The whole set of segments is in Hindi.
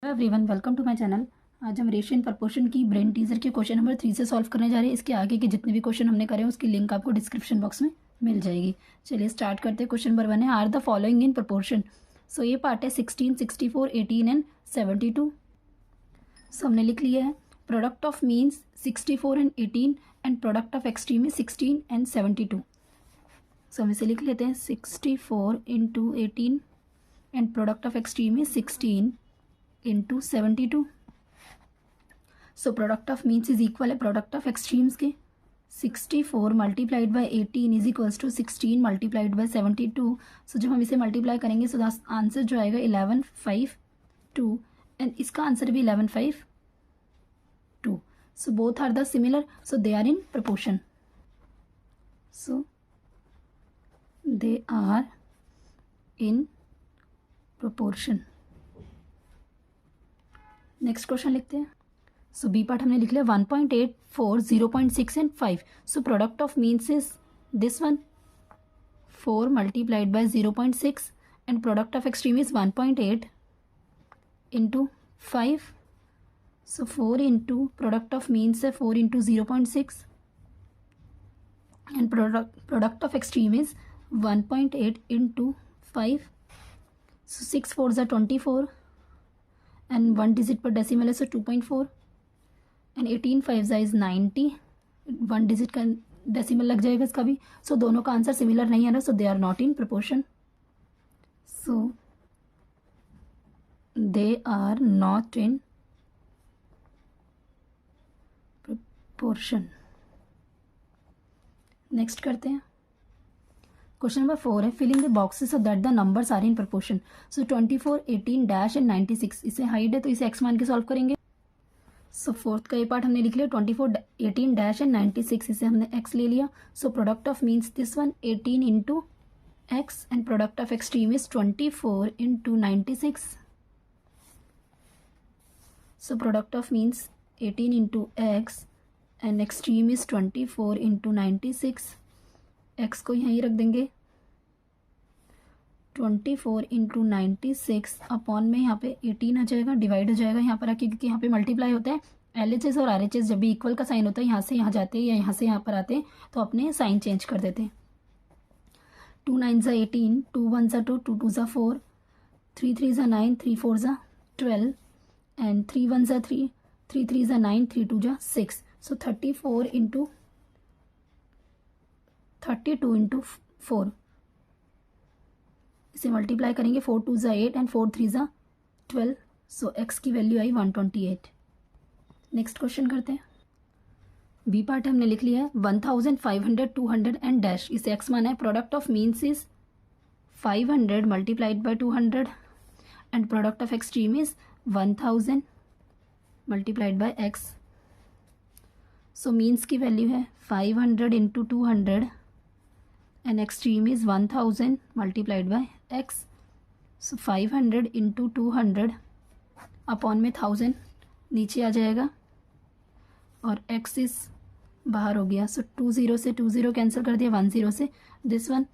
Everyone, welcome to my channel. आज हम रेशियो एंड प्रपोर्शन की ब्रेन टीजर के क्वेश्चन नंबर 3 से सॉल्व करने जा रहे हैं। इसके आगे के जितने भी क्वेश्चन हमने करे हैं उसकी लिंक आपको डिस्क्रिप्शन बॉक्स में मिल जाएगी। चलिए स्टार्ट करते हैं। क्वेश्चन नंबर 1 है, are the following in proportion. So ये पार्ट है 16, 64, 18 एंड 72। सो हमने लिख लिया है product of means 64 and 18 and product of extreme is 16 and 72। So हम इसे लिख लेते हैं 64 into 18 and product of extreme is 16 into 72। So product of means is equal है प्रोडक्ट ऑफ एक्सट्रीम्स के 64 multiplied by 18 is equals to 16 multiplied by 72। So जब हम इसे मल्टीप्लाई करेंगे सो आंसर जो आएगा 1152 एंड इसका आंसर भी 1152। So both are the similar, so they are in proportion. So they are in proportion. Next question लिखते हैं। सो बी पार्ट हमने लिख लिया 1.8, 4, 0.6 and 5। So product of means is this one 4 multiplied by 0.6 and product of extreme is 1.8 into 5। So 4 into product of means है 4 into 0.6 and product of extreme is 1.8 into 5। So 6 4s are 24 and 1 digit per decimal है so 2.4 and 18 5s is 90, 1 digit का डेसिमल लग जाएगा इसका भी। सो दोनों का आंसर सिमिलर नहीं है ना, so they are not in proportion. So they are not in proportion. Next करते हैं। क्वेश्चन नंबर 4 है, filling the boxes so that the numbers are in proportion. So 24, 18 dash and 96। इसे हाइड है तो इसे एक्स मान के सॉल्व करेंगे। सो फोर्थ का ये पार्ट हमने लिख लिया 24, 18 डैश एंड 96। इसे हमने एक्स ले लिया। सो product of means this one 18 into x and product of extreme is 24 into 96। So product of means 18 into x and extreme is 24 into 96। X को यहीं रख देंगे 24 इंटू 96 अपॉन में यहाँ पे 18 आ जाएगा, डिवाइड हो जाएगा यहाँ पर आके, क्योंकि यहाँ पे मल्टीप्लाई होता है। LHS और RHS जब भी इक्वल का साइन होता है यहाँ से यहाँ जाते हैं या यहाँ से यहाँ पर आते हैं तो अपने साइन चेंज कर देते हैं। 2 9s are 18, 2 1s are 2, 2 2s are 4, 3 3s are 9, 3 4s are 12 and 3 1s are 3, 3 3s are 9, 3 2s are 6। So 34 into 32 into 4 इसे मल्टीप्लाई करेंगे 4 2s are 8 and 4 3s are 12। So x की वैल्यू आई 128। नेक्स्ट क्वेश्चन करते हैं। बी पार्ट हमने लिख लिया है 1500, 200 एंड डैश। इसे एक्स माना है। Product of means is 500 multiplied by 200 and product of extreme is 1000 multiplied by x. So means की वैल्यू है 500 into 200 and extreme is 1000 multiplied by x। so 500 into 200 upon में 1000 नीचे आ जाएगा और x इस बाहर हो गया। सो 20 से 20 कैंसिल कर दिया, 10 से this one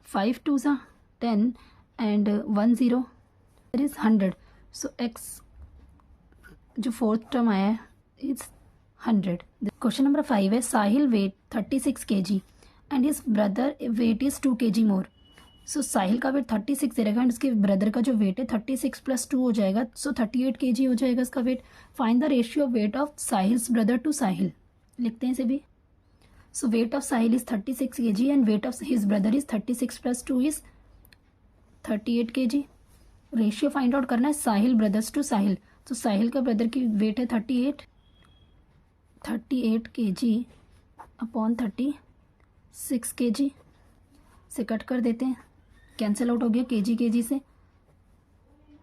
5 2s are 10 and 10 there is 100। So x जो फोर्थ टर्म आया है इज 100। क्वेश्चन नंबर 5 है, Sahil weight 36 kg and his brother weight is 2 kg more. So Sahil का वेट 36 रहेगा एंड उसके ब्रदर का जो वेट है 36 + 2 हो जाएगा, सो 38 kg हो जाएगा इसका weight. Find the ratio of weight of Sahil's brother to Sahil. लिखते हैं इसे भी। So weight of Sahil is 36 kg and weight of his brother is 36 + 2 is 38 kg। Ratio find out करना है साहिल ब्रदर्स टू साहिल। तो साहिल का ब्रदर की वेट है 38 kg अपॉन 36 kg से कट कर देते हैं, कैंसिल आउट हो गया kg से।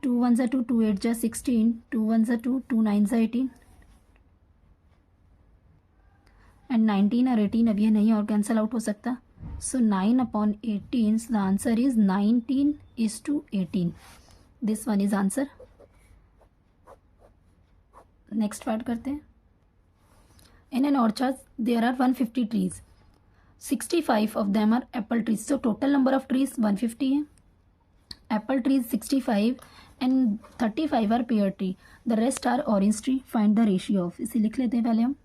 2 1s are 2, 2 8s are 16, 2 1s are 2, 2 9s are 18 and 19 और 18 अब ये नहीं और कैंसिल आउट हो सकता। So 9 upon 18 the answer is 19:18। This one is answer. Next part करते हैं। In an orchard there are 150 trees, 65 of them are apple trees। So total number of trees 150 है, apple trees 65 and 35 are pear tree, the rest are orange tree, find the ratio of. इसे लिख लेते हैं पहले हम।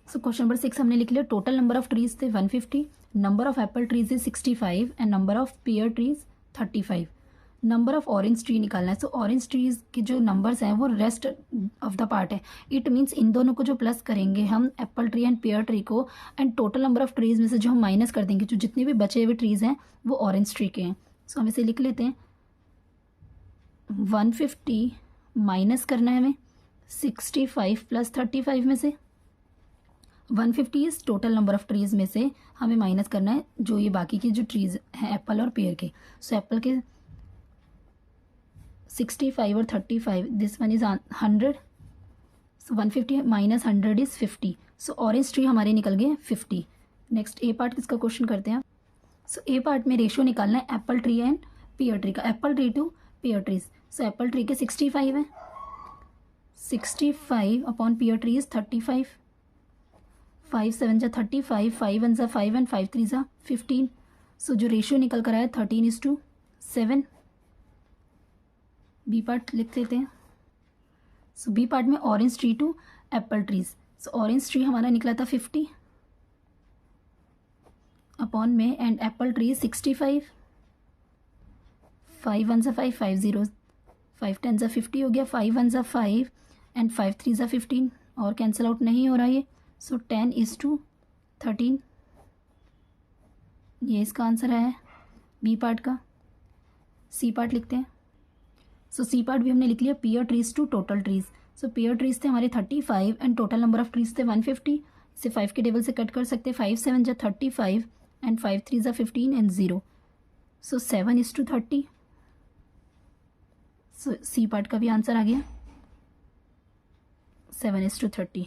सो क्वेश्चन नंबर 6 हमने लिख लिया। टोटल नंबर ऑफ ट्रीज थे 150, number of Apple trees is 65 and number of pair trees 35। Number of orange tree निकालना है। सो ऑरेंज ट्रीज के जो नंबर्स हैं वो रेस्ट ऑफ द पार्ट है। इट मीन्स इन दोनों को जो प्लस करेंगे हम apple tree and pear tree को, and total number of trees में से जो हम माइनस कर देंगे, जो जितने भी बचे हुए ट्रीज हैं वो ऑरेंज ट्री के हैं। सो हम इसे लिख लेते हैं। 150 माइनस करना है हमें 65 प्लस 35 में से। 150 is total number of trees में से हमें माइनस करना है जो ये बाकी के जो ट्रीज हैं एप्पल और पेयर के। सो एप्पल के 65 और 35, this one is 100। So 150 minus 100 is 50। So orange tree हमारे निकल गए 50। नेक्स्ट ए पार्ट किसका क्वेश्चन करते हैं। सो ए पार्ट में रेशियो निकालना है apple tree and pear tree का, apple tree to pear trees. So apple tree के 65 है, 65 अपॉन पेयर ट्री इज 35। 5 7 जा 35, 5 1 जा 5 एंड 5 3 जा 15। सो जो रेशियो निकल कर आया 13:7। बी पार्ट लिख लेते हैं। सो बी पार्ट में orange tree to apple trees. So orange tree हमारा निकला था 50 अपॉन में एंड एप्पल ट्री 65। 5 1 जा 5, 5 0, 5 10 जा 50 हो गया, 5 1 जा 5 एंड 5 3 जा 15 और कैंसिल आउट नहीं हो रहा ये। सो 10:13, ये इसका आंसर है बी पार्ट का। सी पार्ट लिखते हैं। सो सी पार्ट भी हमने लिख लिया pear trees to total trees. So pear trees थे हमारे 35 and total number of trees थे 150। इसे 5 के टेबल से कट कर सकते हैं। 5 7 जा 35 एंड 5 3 जा 15 and 0। So 7:30। So C part का भी आंसर आ गया 7:30।